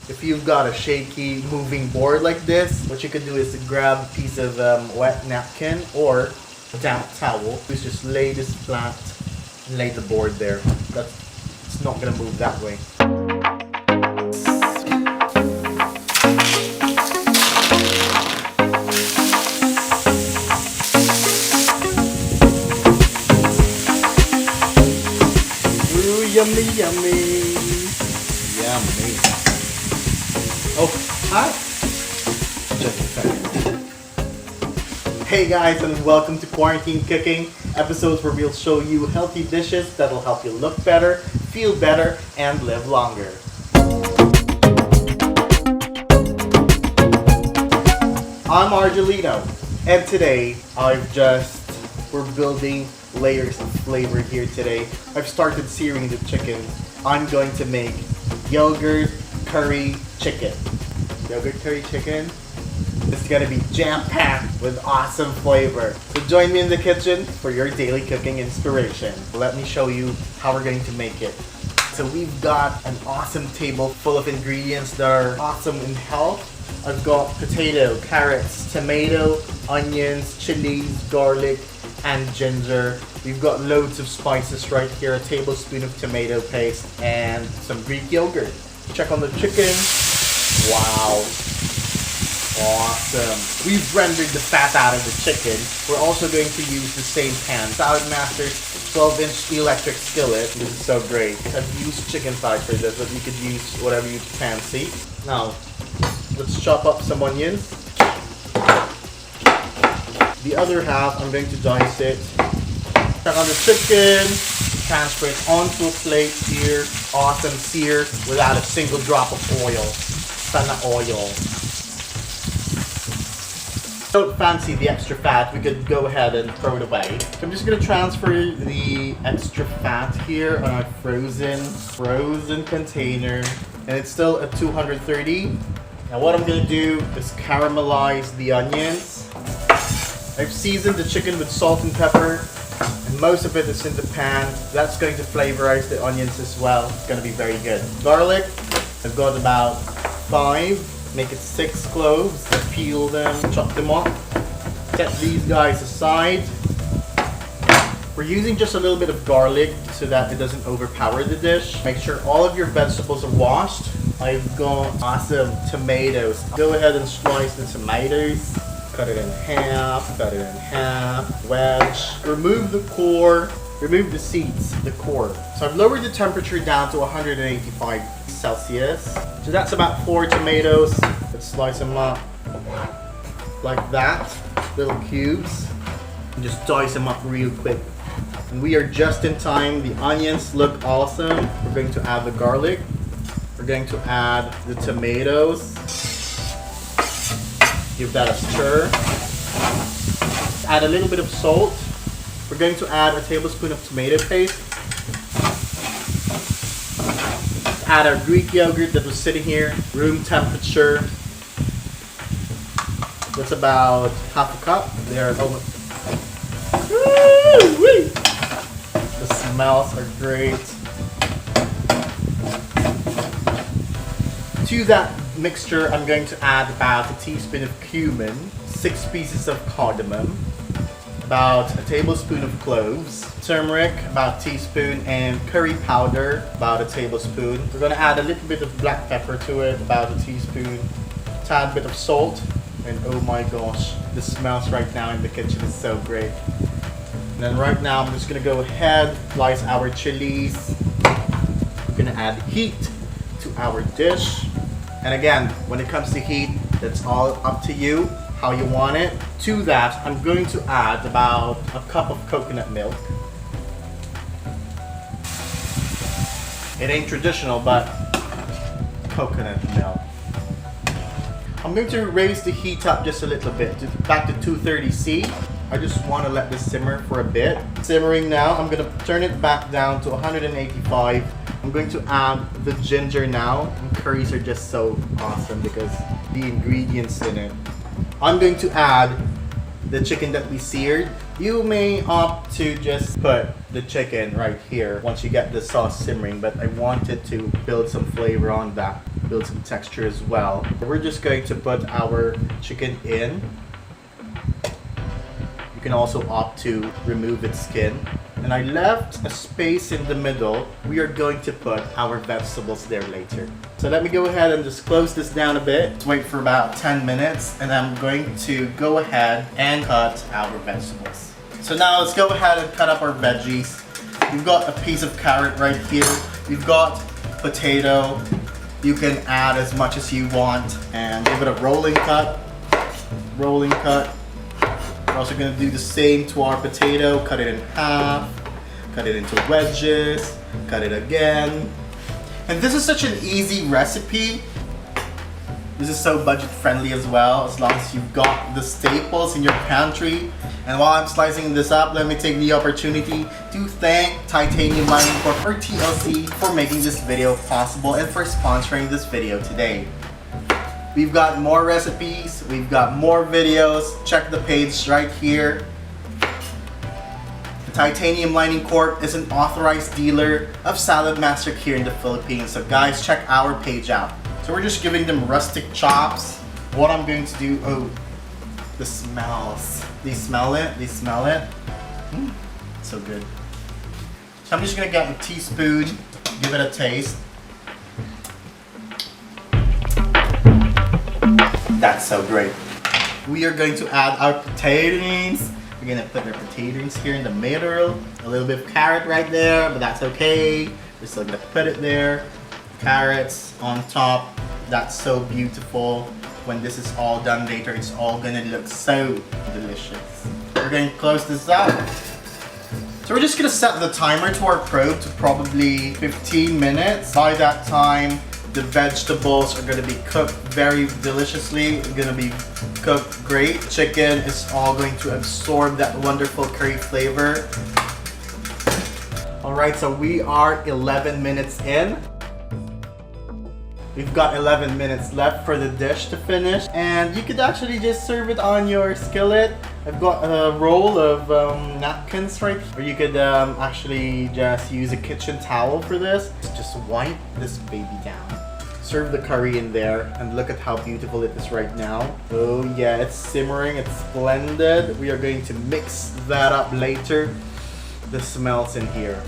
If you've got a shaky moving board like this, what you could do is to grab a piece of wet napkin or a damp towel. Just lay this flat and lay the board there. It's not gonna move that way. Ooh, yummy, yummy. Yummy. Oh, hi. Hey guys, and welcome to Quarantine Cooking, episodes where we'll show you healthy dishes that'll help you look better, feel better, and live longer. I'm Argelino, and today we're building layers of flavor here today. I've started searing the chicken. I'm going to make yogurt curry chicken. Yogurt curry chicken. It's gonna be jam-packed with awesome flavor. So join me in the kitchen for your daily cooking inspiration. Let me show you how we're going to make it. So we've got an awesome table full of ingredients that are awesome in health. I've got potato, carrots, tomato, onions, chilies, garlic, and ginger. We've got loads of spices right here, a tablespoon of tomato paste, and some Greek yogurt. Check on the chicken. Wow. Awesome. We've rendered the fat out of the chicken. We're also going to use the same pan. Salad Master's 12-inch electric skillet. This is so great. I've used chicken thighs for this, but you could use whatever you fancy. Now, let's chop up some onions. The other half, I'm going to dice it. Check on the chicken. Transfer it onto a plate here. Awesome sear without a single drop of oil. Sana oil. Don't fancy the extra fat, we could go ahead and throw it away. So I'm just going to transfer the extra fat here on a frozen container. And it's still at 230. Now what I'm going to do is caramelize the onions. I've seasoned the chicken with salt and pepper. And most of it is in the pan. That's going to flavorize the onions as well. It's going to be very good. Garlic, I've got about 5. Make it 6 cloves, peel them, chop them up. Set these guys aside. We're using just a little bit of garlic so that it doesn't overpower the dish. Make sure all of your vegetables are washed. I've got awesome tomatoes. Go ahead and slice the tomatoes. Cut it in half, wedge. Remove the core, remove the seeds, the core. So I've lowered the temperature down to 185 Celsius. So that's about 4 tomatoes. Let's slice them up like that, little cubes. And just dice them up real quick. And we are just in time. The onions look awesome. We're going to add the garlic. We're going to add the tomatoes. Give that a stir. Add a little bit of salt. We're going to add a tablespoon of tomato paste. Add our Greek yogurt that was sitting here, room temperature. That's about half a cup. There, woo-wee. The smells are great. To that mixture, I'm going to add about a teaspoon of cumin, 6 pieces of cardamom, about a tablespoon of cloves, turmeric, about a teaspoon, and curry powder, about a tablespoon. We're going to add a little bit of black pepper to it, about a teaspoon, tad bit of salt, and oh my gosh, the smells right now in the kitchen is so great. And then right now, I'm just going to go ahead, slice our chilies. We're going to add heat to our dish. And again, when it comes to heat, that's all up to you, how you want it. To that, I'm going to add about a cup of coconut milk. It ain't traditional, but coconut milk. I'm going to raise the heat up just a little bit, back to 230°C. I just want to let this simmer for a bit. Simmering now, I'm going to turn it back down to 185. I'm going to add the ginger now. And curries are just so awesome because the ingredients in it. I'm going to add the chicken that we seared. You may opt to just put the chicken right here once you get the sauce simmering, but I wanted to build some flavor on that. build some texture as well. We're just going to put our chicken in. You can also opt to remove its skin. And I left a space in the middle. We are going to put our vegetables there later. So let me go ahead and just close this down a bit. Wait for about 10 minutes and I'm going to go ahead and cut our vegetables. So now let's go ahead and cut up our veggies. We've got a piece of carrot right here. We've got potato. You can add as much as you want and give it a rolling cut. Rolling cut. We're also going to do the same to our potato. Cut it in half, cut it into wedges, cut it again. And this is such an easy recipe. This is so budget friendly as well, as long as you've got the staples in your pantry. And while I'm slicing this up, let me take the opportunity to thank Titanium Mining Corp, or TLC, for making this video possible and for sponsoring this video today. We've got more recipes, we've got more videos. Check the page right here. Titanium Mining Corp is an authorized dealer of Salad Master here in the Philippines. So guys, check our page out. So we're just giving them rustic chops. What I'm going to do, oh, the smells. Do you smell it? Do you smell it? So good. So I'm just gonna get a teaspoon, give it a taste. That's so great. We are going to add our potatoes. We're gonna put our potatoes here in the middle. A little bit of carrot right there, but that's okay. We're still gonna put it there. Carrots on top. That's so beautiful. When this is all done later, it's all gonna look so delicious. We're going to close this up. So we're just gonna set the timer to our probe to probably 15 minutes. By that time, the vegetables are gonna be cooked very deliciously. It's gonna be cooked great. Chicken is all going to absorb that wonderful curry flavor. Alright, so we are 11 minutes in. We've got 11 minutes left for the dish to finish. And you could actually just serve it on your skillet. I've got a roll of napkins right here. Or you could actually just use a kitchen towel for this. Just wipe this baby down. Serve the curry in there and look at how beautiful it is right now. Oh yeah, it's simmering, it's splendid. We are going to mix that up later. The smells in here.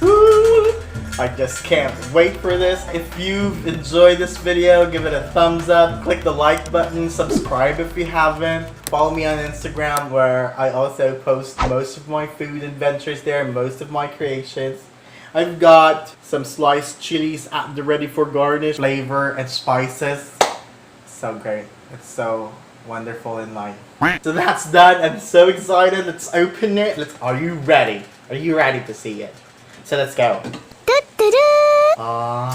Woo! I just can't wait for this. If you've enjoyed this video, give it a thumbs up, click the like button, subscribe if you haven't. Follow me on Instagram where I also post most of my food adventures there, most of my creations. I've got some sliced chilies at the ready for garnish, flavor and spices. So great. It's so wonderful in life. So that's done. I'm so excited. Let's open it. Are you ready? Are you ready to see it? So let's go. Yeah.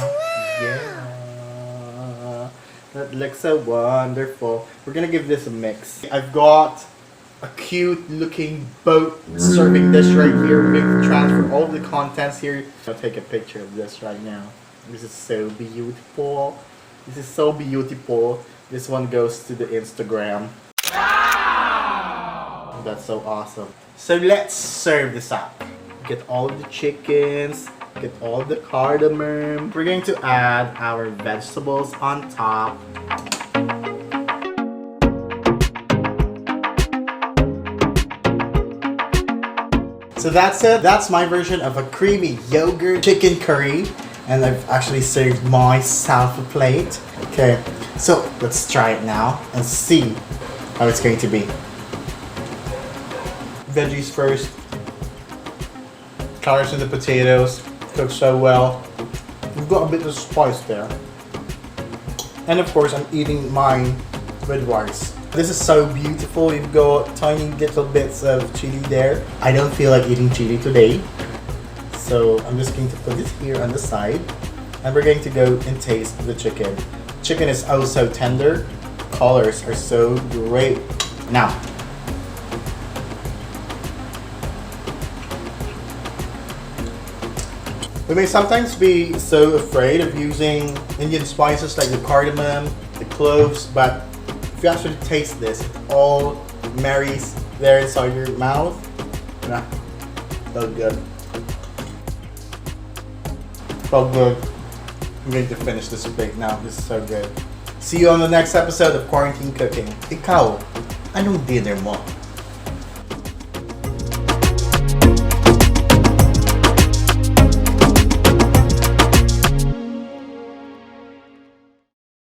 That looks so wonderful. We're gonna give this a mix. I've got a cute looking boat serving dish right here. We're going to transfer all of the contents here. I'll take a picture of this right now. This is so beautiful. This is so beautiful. This one goes to the Instagram. Wow! That's so awesome. So let's serve this up. Get all of the chickens. Get all of the cardamom. We're going to add our vegetables on top. So that's it. That's my version of a creamy yogurt chicken curry. And I've actually served myself a plate. Okay, so let's try it now and see how it's going to be. Veggies first. Carrots and the potatoes. Cooked so well. We've got a bit of spice there. And of course, I'm eating mine with rice. This is so beautiful. You've got tiny little bits of chili there. I don't feel like eating chili today. So I'm just going to put it here on the side. And we're going to go and taste the chicken. Chicken is oh so tender. Colors are so great. Now. We may sometimes be so afraid of using Indian spices like the cardamom, the cloves, but if you actually taste this, it all marries there inside your mouth. Yeah, so good. So good. I'm going to finish this right now. This is so good. See you on the next episode of Quarantine Cooking. Ikaw, anong dinner mo?